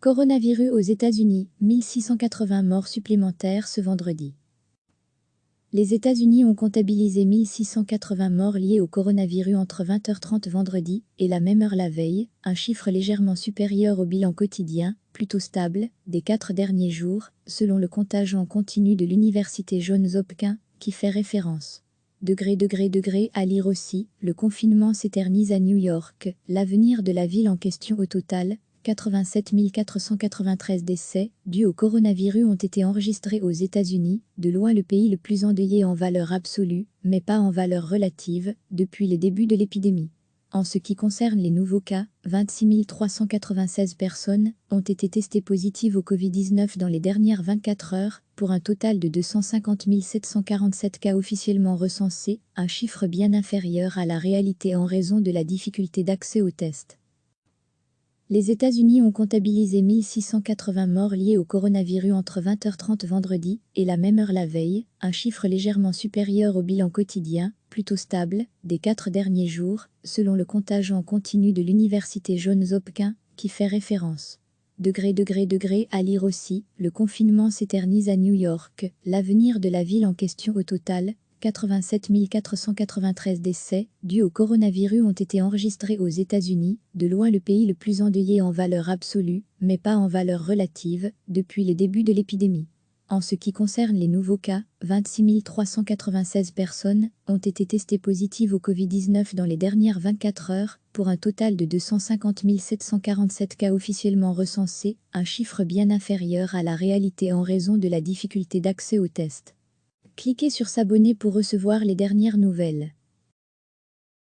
Coronavirus aux États-Unis, 1680 morts supplémentaires ce vendredi. Les États-Unis ont comptabilisé 1680 morts liés au coronavirus entre 20h30 vendredi et la même heure la veille, un chiffre légèrement supérieur au bilan quotidien, plutôt stable, des 4 derniers jours, selon le comptage en continu de l'université Johns Hopkins, qui fait référence. À lire aussi, le confinement s'éternise à New York, l'avenir de la ville en question au total. 87 493 décès dus au coronavirus ont été enregistrés aux États-Unis, de loin le pays le plus endeuillé en valeur absolue, mais pas en valeur relative, depuis les débuts de l'épidémie. En ce qui concerne les nouveaux cas, 26 396 personnes ont été testées positives au Covid-19 dans les dernières 24 heures, pour un total de 250 747 cas officiellement recensés, un chiffre bien inférieur à la réalité en raison de la difficulté d'accès aux tests. Les États-Unis ont comptabilisé 1680 morts liés au coronavirus entre 20h30 vendredi et la même heure la veille, un chiffre légèrement supérieur au bilan quotidien, plutôt stable, des 4 derniers jours, selon le comptage en continu de l'université Johns Hopkins, qui fait référence. À lire aussi, le confinement s'éternise à New York, l'avenir de la ville en question au total. 87 493 décès dus au coronavirus ont été enregistrés aux États-Unis, de loin le pays le plus endeuillé en valeur absolue, mais pas en valeur relative, depuis les débuts de l'épidémie. En ce qui concerne les nouveaux cas, 26 396 personnes ont été testées positives au Covid-19 dans les dernières 24 heures, pour un total de 250 747 cas officiellement recensés, un chiffre bien inférieur à la réalité en raison de la difficulté d'accès aux tests. Cliquez sur s'abonner pour recevoir les dernières nouvelles.